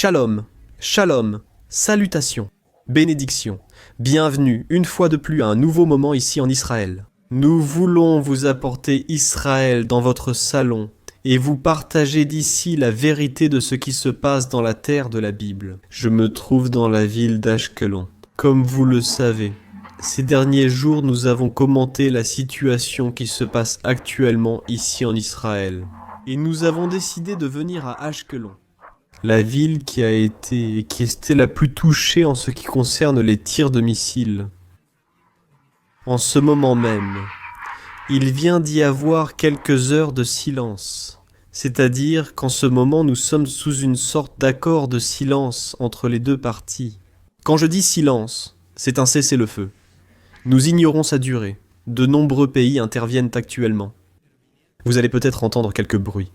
Shalom, shalom, salutations, bénédiction, bienvenue une fois de plus à un nouveau moment ici en Israël. Nous voulons vous apporter Israël dans votre salon et vous partager d'ici la vérité de ce qui se passe dans la terre de la Bible. Je me trouve dans la ville d'Ashkelon. Comme vous le savez, ces derniers jours nous avons commenté la situation qui se passe actuellement ici en Israël. Et nous avons décidé de venir à Ashkelon. La ville qui était la plus touchée en ce qui concerne les tirs de missiles. En ce moment même, il vient d'y avoir quelques heures de silence. C'est-à-dire qu'en ce moment, nous sommes sous une sorte d'accord de silence entre les deux parties. Quand je dis silence, c'est un cessez-le-feu. Nous ignorons sa durée. De nombreux pays interviennent actuellement. Vous allez peut-être entendre quelques bruits,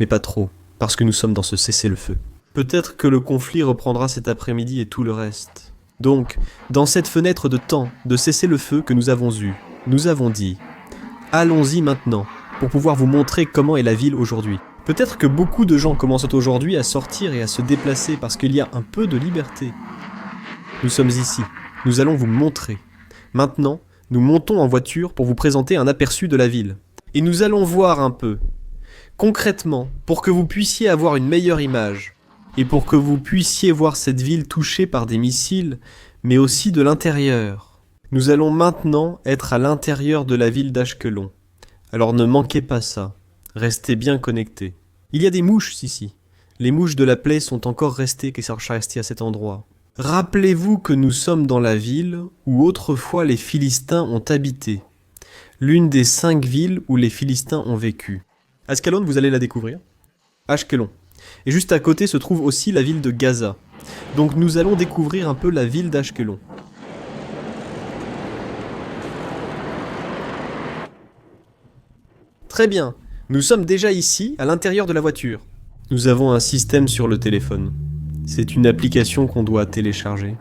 mais pas trop. Parce que nous sommes dans ce cessez-le-feu. Peut-être que le conflit reprendra cet après-midi et tout le reste. Donc, dans cette fenêtre de temps de cessez-le-feu que nous avons eue, nous avons dit « Allons-y maintenant, pour pouvoir vous montrer comment est la ville aujourd'hui. » Peut-être que beaucoup de gens commencent aujourd'hui à sortir et à se déplacer parce qu'il y a un peu de liberté. Nous sommes ici, nous allons vous montrer. Maintenant, nous montons en voiture pour vous présenter un aperçu de la ville. Et nous allons voir un peu. Concrètement, pour que vous puissiez avoir une meilleure image, et pour que vous puissiez voir cette ville touchée par des missiles, mais aussi de l'intérieur. Nous allons maintenant être à l'intérieur de la ville d'Ashkelon. Alors ne manquez pas ça, restez bien connectés. Il y a des mouches ici. Les mouches de la plaie sont encore restées à cet endroit. Rappelez-vous que nous sommes dans la ville où autrefois les Philistins ont habité. L'une des 5 villes où les Philistins ont vécu. Ashkelon, vous allez la découvrir. Ashkelon. Et juste à côté se trouve aussi la ville de Gaza. Donc nous allons découvrir un peu la ville d'Ashkelon. Très bien. Nous sommes déjà ici, à l'intérieur de la voiture. Nous avons un système sur le téléphone. C'est une application qu'on doit télécharger.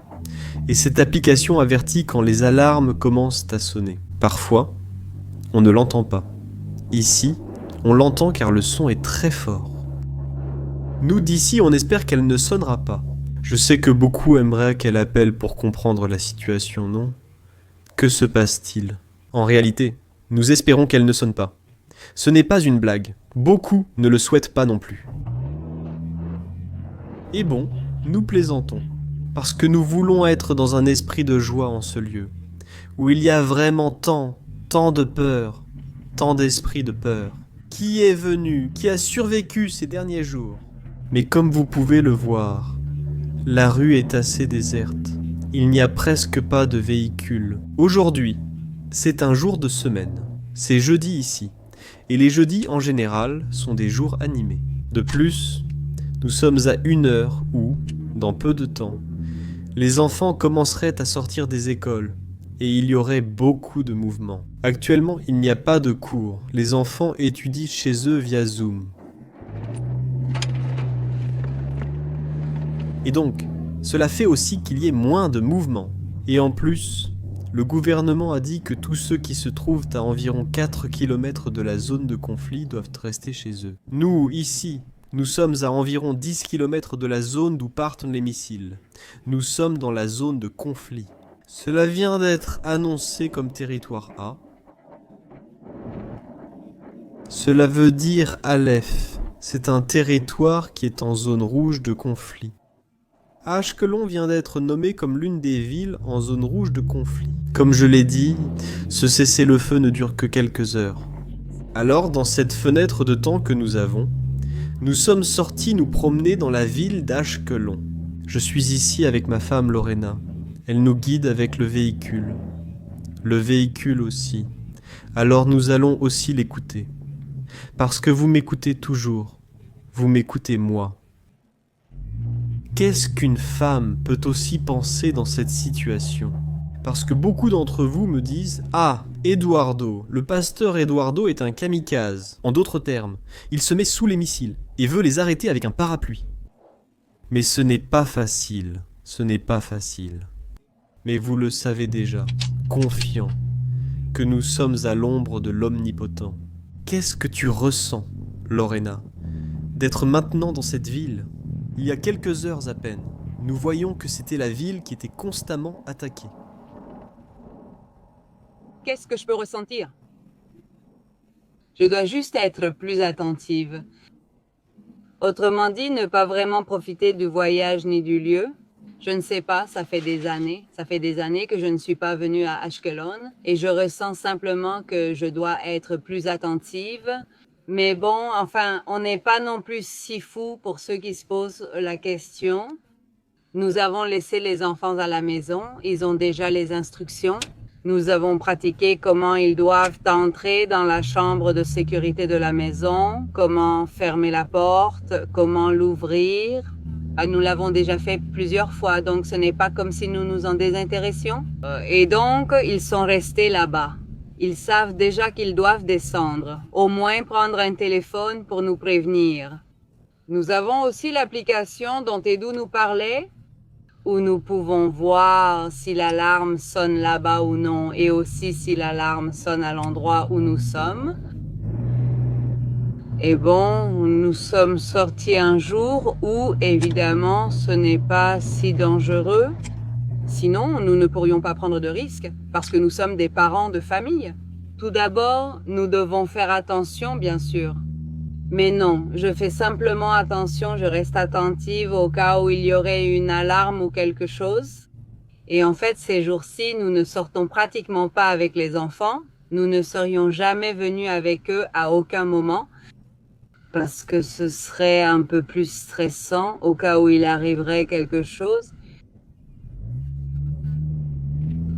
Et cette application avertit quand les alarmes commencent à sonner. Parfois, on ne l'entend pas. Ici, on l'entend car le son est très fort. Nous d'ici, on espère qu'elle ne sonnera pas. Je sais que beaucoup aimeraient qu'elle appelle pour comprendre la situation, non ? Que se passe-t-il ? En réalité, nous espérons qu'elle ne sonne pas. Ce n'est pas une blague. Beaucoup ne le souhaitent pas non plus. Et bon, nous plaisantons. Parce que nous voulons être dans un esprit de joie en ce lieu. Où il y a vraiment tant de peur, tant d'esprit de peur. Qui est venu, qui a survécu ces derniers jours. Mais comme vous pouvez le voir, la rue est assez déserte. Il n'y a presque pas de véhicules. Aujourd'hui, c'est un jour de semaine. C'est jeudi ici. Et les jeudis, en général, sont des jours animés. De plus, nous sommes à 1 heure où, dans peu de temps, les enfants commenceraient à sortir des écoles. Et il y aurait beaucoup de mouvements. Actuellement, il n'y a pas de cours. Les enfants étudient chez eux via Zoom. Et donc, cela fait aussi qu'il y ait moins de mouvements. Et en plus, le gouvernement a dit que tous ceux qui se trouvent à environ 4 km de la zone de conflit doivent rester chez eux. Nous, ici, nous sommes à environ 10 km de la zone d'où partent les missiles. Nous sommes dans la zone de conflit. Cela vient d'être annoncé comme territoire A. Cela veut dire Aleph. C'est un territoire qui est en zone rouge de conflit. Ashkelon vient d'être nommé comme l'une des villes en zone rouge de conflit. Comme je l'ai dit, ce cessez-le-feu ne dure que quelques heures. Alors, dans cette fenêtre de temps que nous avons, nous sommes sortis nous promener dans la ville d'Ashkelon. Je suis ici avec ma femme Lorena. Elle nous guide avec le véhicule. Le véhicule aussi. Alors nous allons aussi l'écouter. Parce que vous m'écoutez toujours. Vous m'écoutez moi. Qu'est-ce qu'une femme peut aussi penser dans cette situation ? Parce que beaucoup d'entre vous me disent « Ah, Eduardo, le pasteur Eduardo est un kamikaze. » En d'autres termes, il se met sous les missiles et veut les arrêter avec un parapluie. Mais ce n'est pas facile. Ce n'est pas facile. Mais vous le savez déjà, confiant, que nous sommes à l'ombre de l'Omnipotent. Qu'est-ce que tu ressens, Lorena, d'être maintenant dans cette ville ? Il y a quelques heures à peine, nous voyions que c'était la ville qui était constamment attaquée. Qu'est-ce que je peux ressentir? Je dois juste être plus attentive. Autrement dit, ne pas vraiment profiter du voyage ni du lieu. Je ne sais pas, ça fait des années que je ne suis pas venue à Ashkelon et je ressens simplement que je dois être plus attentive. Mais bon, enfin, on n'est pas non plus si fou pour ceux qui se posent la question. Nous avons laissé les enfants à la maison, ils ont déjà les instructions. Nous avons pratiqué comment ils doivent entrer dans la chambre de sécurité de la maison, comment fermer la porte, comment l'ouvrir. Nous l'avons déjà fait plusieurs fois, donc ce n'est pas comme si nous nous en désintéressions. Et donc, ils sont restés là-bas. Ils savent déjà qu'ils doivent descendre, au moins prendre un téléphone pour nous prévenir. Nous avons aussi l'application dont Edu nous parlait, où nous pouvons voir si l'alarme sonne là-bas ou non, et aussi si l'alarme sonne à l'endroit où nous sommes. Et bon, nous sommes sortis un jour où, évidemment, ce n'est pas si dangereux. Sinon, nous ne pourrions pas prendre de risques, parce que nous sommes des parents de famille. Tout d'abord, nous devons faire attention, bien sûr. Mais non, je fais simplement attention, je reste attentive au cas où il y aurait une alarme ou quelque chose. Et en fait, ces jours-ci, nous ne sortons pratiquement pas avec les enfants. Nous ne serions jamais venus avec eux à aucun moment, parce que ce serait un peu plus stressant au cas où il arriverait quelque chose.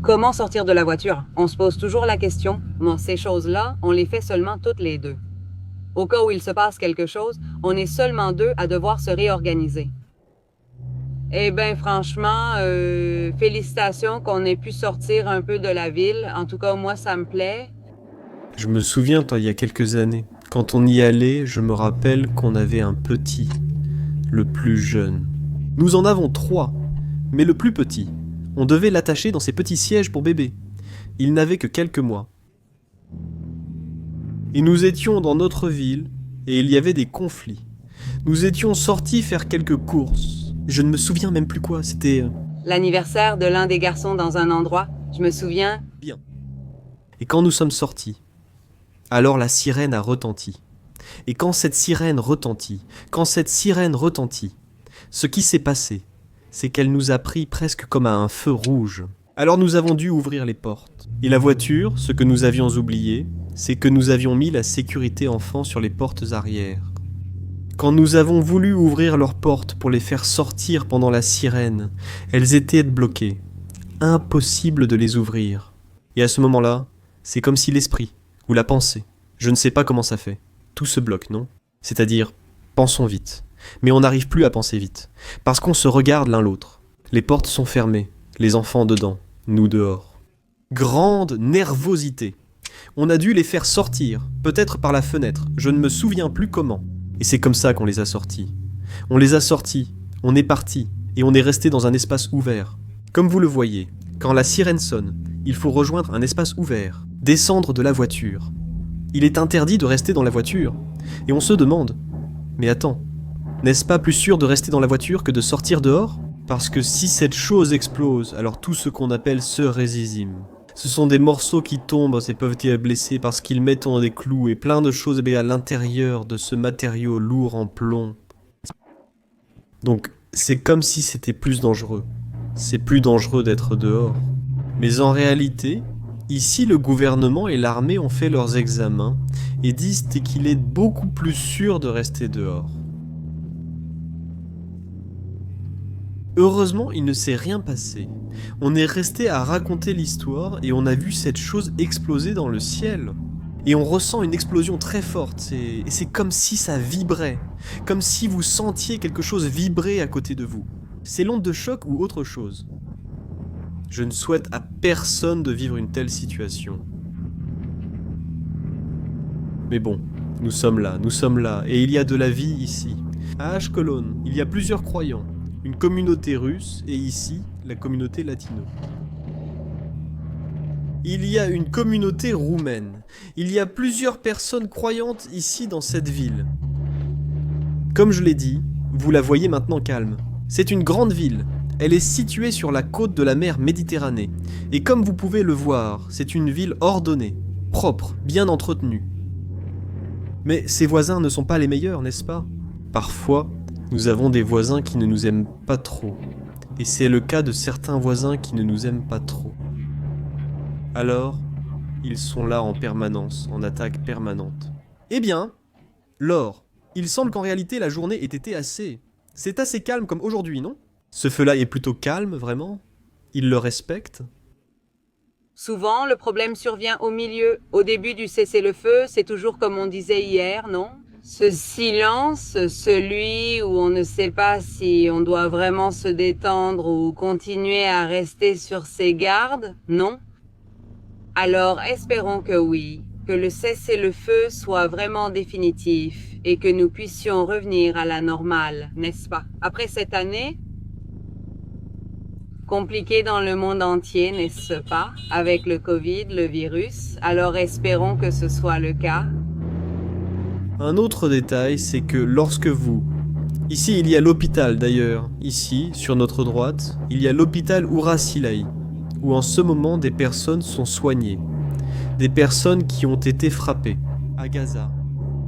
Comment sortir de la voiture? On se pose toujours la question. Bon, ces choses-là, on les fait seulement toutes les deux. Au cas où il se passe quelque chose, on est seulement deux à devoir se réorganiser. Eh bien, franchement, félicitations qu'on ait pu sortir un peu de la ville. En tout cas, moi, ça me plaît. Je me souviens, il y a quelques années, quand on y allait, je me rappelle qu'on avait un petit, le plus jeune. Nous en avons 3, mais le plus petit. On devait l'attacher dans ces petits sièges pour bébé. Il n'avait que quelques mois. Et nous étions dans notre ville, et il y avait des conflits. Nous étions sortis faire quelques courses. Je ne me souviens même plus quoi, c'était... L'anniversaire de l'un des garçons dans un endroit, je me souviens. Bien. Et quand nous sommes sortis, alors la sirène a retenti. Et quand cette sirène retentit, ce qui s'est passé, c'est qu'elle nous a pris presque comme à un feu rouge. Alors nous avons dû ouvrir les portes. Et la voiture, ce que nous avions oublié, c'est que nous avions mis la sécurité enfant sur les portes arrière. Quand nous avons voulu ouvrir leurs portes pour les faire sortir pendant la sirène, elles étaient bloquées. Impossible de les ouvrir. Et à ce moment-là, c'est comme si l'esprit, ou la pensée, je ne sais pas comment ça fait, tout se bloque, non? C'est-à-dire, pensons vite. Mais on n'arrive plus à penser vite, parce qu'on se regarde l'un l'autre. Les portes sont fermées, les enfants dedans, nous dehors. Grande nervosité. On a dû les faire sortir, peut-être par la fenêtre, je ne me souviens plus comment. Et c'est comme ça qu'on les a sortis. On les a sortis, on est parti, et on est resté dans un espace ouvert. Comme vous le voyez, quand la sirène sonne, il faut rejoindre un espace ouvert, descendre de la voiture. Il est interdit de rester dans la voiture. Et on se demande, mais attends, n'est-ce pas plus sûr de rester dans la voiture que de sortir dehors? Parce que si cette chose explose, alors tout ce qu'on appelle ce résisime, ce sont des morceaux qui tombent et peuvent être blessés parce qu'ils mettent des clous et plein de choses à l'intérieur de ce matériau lourd en plomb. Donc c'est comme si c'était plus dangereux. C'est plus dangereux d'être dehors. Mais en réalité, ici le gouvernement et l'armée ont fait leurs examens et disent qu'il est beaucoup plus sûr de rester dehors. Heureusement, il ne s'est rien passé. On est resté à raconter l'histoire et on a vu cette chose exploser dans le ciel. Et on ressent une explosion très forte, et c'est comme si ça vibrait. Comme si vous sentiez quelque chose vibrer à côté de vous. C'est l'onde de choc ou autre chose. Je ne souhaite à personne de vivre une telle situation. Mais bon, nous sommes là, et il y a de la vie ici. À Ashkelon, il y a plusieurs croyants. Une communauté russe et ici, la communauté latino. Il y a une communauté roumaine. Il y a plusieurs personnes croyantes ici dans cette ville. Comme je l'ai dit, Vous la voyez maintenant calme. C'est une grande ville. Elle est située sur la côte de la mer Méditerranée. Et comme vous pouvez le voir, c'est une ville ordonnée, propre, bien entretenue. Mais ses voisins ne sont pas les meilleurs, n'est-ce pas? Parfois, nous avons des voisins qui ne nous aiment pas trop. Et c'est le cas de certains voisins qui ne nous aiment pas trop. Alors, ils sont là en permanence, en attaque permanente. Eh bien, Laure, il semble qu'en réalité la journée ait été assez... C'est assez calme comme aujourd'hui, non? Ce feu-là est plutôt calme, vraiment? Il le respecte? Souvent, le problème survient au milieu. Au début du cessez-le-feu, c'est toujours comme on disait hier, non? Ce silence, celui où on ne sait pas si on doit vraiment se détendre ou continuer à rester sur ses gardes, non? Alors espérons que oui, que le cessez-le-feu soit vraiment définitif et que nous puissions revenir à la normale, n'est-ce pas? Après cette année, compliquée dans le monde entier, n'est-ce pas? Avec le Covid, le virus, alors espérons que ce soit le cas. Un autre détail, c'est que lorsque vous... Ici, il y a l'hôpital d'ailleurs. Ici, sur notre droite, il y a l'hôpital Oura-Silai, où en ce moment des personnes sont soignées. Des personnes qui ont été frappées, à Gaza.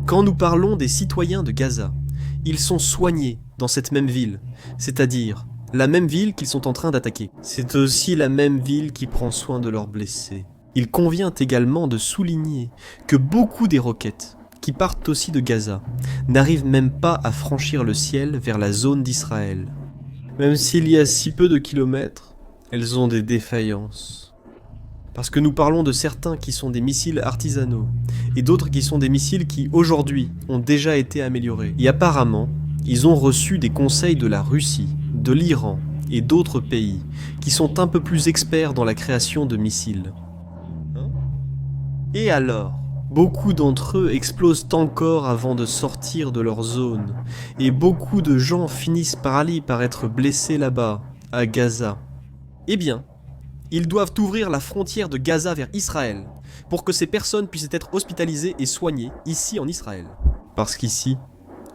Quand nous parlons des citoyens de Gaza, ils sont soignés dans cette même ville, c'est-à-dire la même ville qu'ils sont en train d'attaquer. C'est aussi la même ville qui prend soin de leurs blessés. Il convient également de souligner que beaucoup des roquettes, qui partent aussi de Gaza, n'arrivent même pas à franchir le ciel vers la zone d'Israël. Même s'il y a si peu de kilomètres, elles ont des défaillances. Parce que nous parlons de certains qui sont des missiles artisanaux, et d'autres qui sont des missiles qui, aujourd'hui, ont déjà été améliorés. Et apparemment, ils ont reçu des conseils de la Russie, de l'Iran et d'autres pays, qui sont un peu plus experts dans la création de missiles. Et alors ? Beaucoup d'entre eux explosent encore avant de sortir de leur zone, et beaucoup de gens finissent par être blessés là-bas, à Gaza. Eh bien, ils doivent ouvrir la frontière de Gaza vers Israël, pour que ces personnes puissent être hospitalisées et soignées ici en Israël. Parce qu'ici,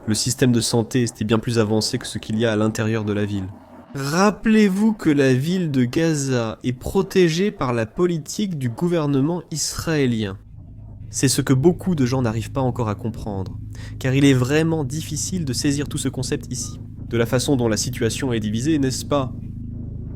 le système de santé était bien plus avancé que ce qu'il y a à l'intérieur de la ville. Rappelez-vous que la ville de Gaza est protégée par la politique du gouvernement israélien. C'est ce que beaucoup de gens n'arrivent pas encore à comprendre, car il est vraiment difficile de saisir tout ce concept ici, de la façon dont la situation est divisée, n'est-ce pas?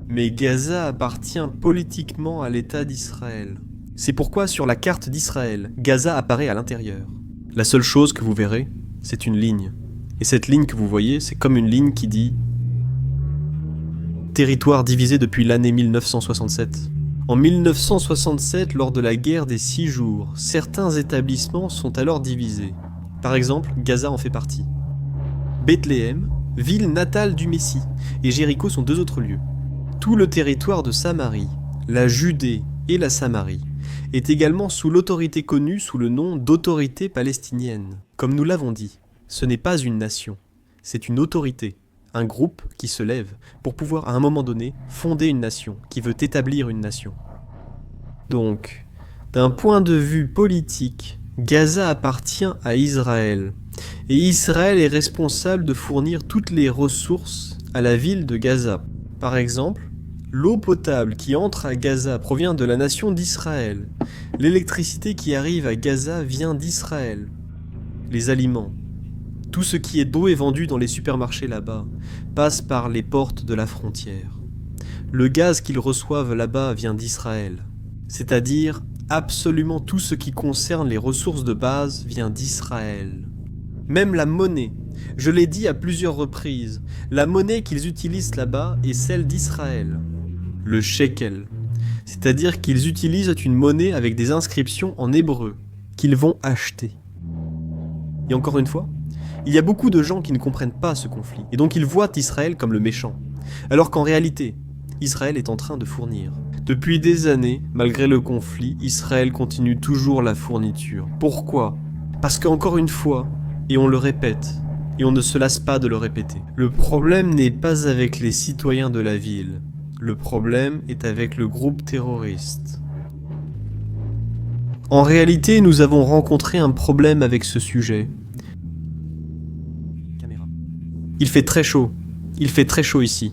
Mais Gaza appartient politiquement à l'État d'Israël. C'est pourquoi sur la carte d'Israël, Gaza apparaît à l'intérieur. La seule chose que vous verrez, c'est une ligne. Et cette ligne que vous voyez, c'est comme une ligne qui dit « Territoire divisé depuis l'année 1967 ». En 1967, lors de la guerre des 6 jours, certains établissements sont alors divisés. Par exemple, Gaza en fait partie. Bethléem, ville natale du Messie, et Jéricho sont 2 autres lieux. Tout le territoire de Samarie, la Judée et la Samarie, est également sous l'autorité connue sous le nom d'autorité palestinienne. Comme nous l'avons dit, ce n'est pas une nation, c'est une autorité. Un groupe qui se lève pour pouvoir à un moment donné fonder une nation, qui veut établir une nation. Donc, d'un point de vue politique, Gaza appartient à Israël, et Israël est responsable de fournir toutes les ressources à la ville de Gaza. Par exemple, l'eau potable qui entre à Gaza provient de la nation d'Israël, l'électricité qui arrive à Gaza vient d'Israël, les aliments. Tout ce qui est d'eau est vendu dans les supermarchés là-bas, passe par les portes de la frontière. Le gaz qu'ils reçoivent là-bas vient d'Israël. C'est-à-dire, absolument tout ce qui concerne les ressources de base vient d'Israël. Même la monnaie, je l'ai dit à plusieurs reprises, la monnaie qu'ils utilisent là-bas est celle d'Israël. Le shekel. C'est-à-dire qu'ils utilisent une monnaie avec des inscriptions en hébreu, qu'ils vont acheter. Et encore une fois, il y a beaucoup de gens qui ne comprennent pas ce conflit, et donc ils voient Israël comme le méchant, alors qu'en réalité, Israël est en train de fournir. Depuis des années, malgré le conflit, Israël continue toujours la fourniture. Pourquoi? Parce qu'encore une fois, et on le répète, et on ne se lasse pas de le répéter, le problème n'est pas avec les citoyens de la ville, le problème est avec le groupe terroriste. En réalité, nous avons rencontré un problème avec ce sujet. Il fait très chaud. Il fait très chaud ici.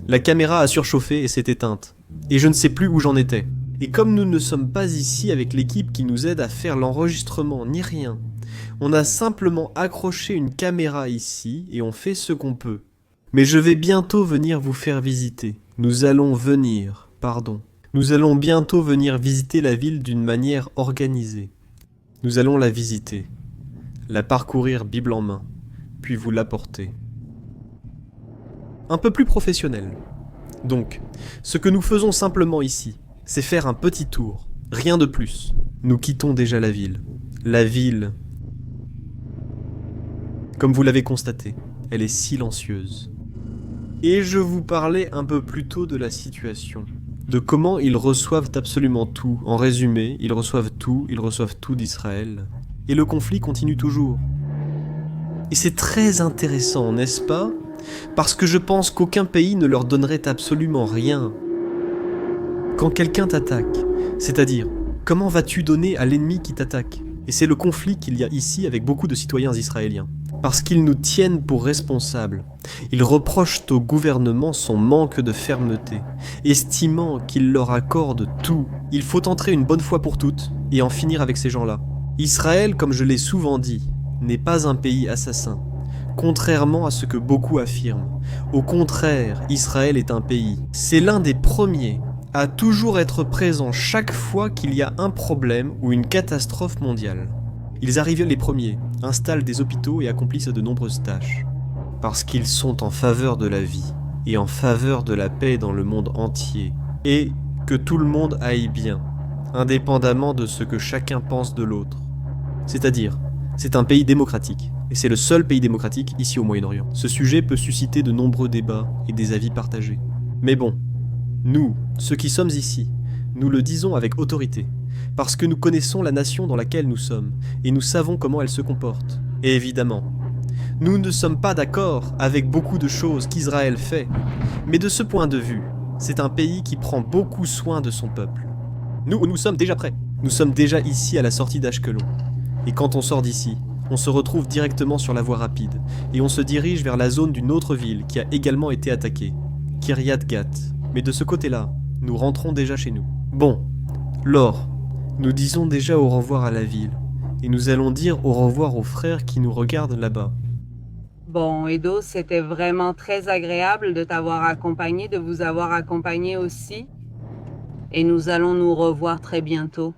La caméra a surchauffé et s'est éteinte. Et je ne sais plus où j'en étais. Et comme nous ne sommes pas ici avec l'équipe qui nous aide à faire l'enregistrement ni rien, on a simplement accroché une caméra ici et on fait ce qu'on peut. Mais je vais bientôt venir vous faire visiter. Nous allons bientôt venir visiter la ville d'une manière organisée. Nous allons la visiter, la parcourir Bible en main, puis vous l'apporter. Un peu plus professionnel. Donc, ce que nous faisons simplement ici, c'est faire un petit tour, rien de plus. Nous quittons déjà la ville. La ville, comme vous l'avez constaté, elle est silencieuse. Et je vous parlais un peu plus tôt de la situation, de comment ils reçoivent absolument tout. En résumé, ils reçoivent tout d'Israël. Et le conflit continue toujours. Et c'est très intéressant, n'est-ce pas ? Parce que je pense qu'aucun pays ne leur donnerait absolument rien. Quand quelqu'un t'attaque, c'est-à-dire, comment vas-tu donner à l'ennemi qui t'attaque ? Et c'est le conflit qu'il y a ici avec beaucoup de citoyens israéliens. Parce qu'ils nous tiennent pour responsables. Ils reprochent au gouvernement son manque de fermeté, estimant qu'il leur accorde tout. Il faut entrer une bonne fois pour toutes et en finir avec ces gens-là. Israël, comme je l'ai souvent dit, n'est pas un pays assassin. Contrairement à ce que beaucoup affirment. Au contraire, Israël est un pays. C'est l'un des premiers à toujours être présent chaque fois qu'il y a un problème ou une catastrophe mondiale. Ils arrivent les premiers, installent des hôpitaux et accomplissent de nombreuses tâches. Parce qu'ils sont en faveur de la vie et en faveur de la paix dans le monde entier. Et que tout le monde aille bien, indépendamment de ce que chacun pense de l'autre. C'est-à-dire, c'est un pays démocratique. Et c'est le seul pays démocratique ici au Moyen-Orient. Ce sujet peut susciter de nombreux débats et des avis partagés. Mais bon, nous, ceux qui sommes ici, nous le disons avec autorité, parce que nous connaissons la nation dans laquelle nous sommes, et nous savons comment elle se comporte. Et évidemment, nous ne sommes pas d'accord avec beaucoup de choses qu'Israël fait, mais de ce point de vue, c'est un pays qui prend beaucoup soin de son peuple. Nous sommes déjà prêts. Nous sommes déjà ici à la sortie d'Ashkelon. Et quand on sort d'ici, on se retrouve directement sur la voie rapide, et on se dirige vers la zone d'une autre ville qui a également été attaquée, Kiryat Gat. Mais de ce côté-là, nous rentrons déjà chez nous. Bon, Laure, nous disons déjà au revoir à la ville, et nous allons dire au revoir aux frères qui nous regardent là-bas. Bon, Edo, c'était vraiment très agréable de t'avoir accompagné, de vous avoir accompagné aussi. Et nous allons nous revoir très bientôt.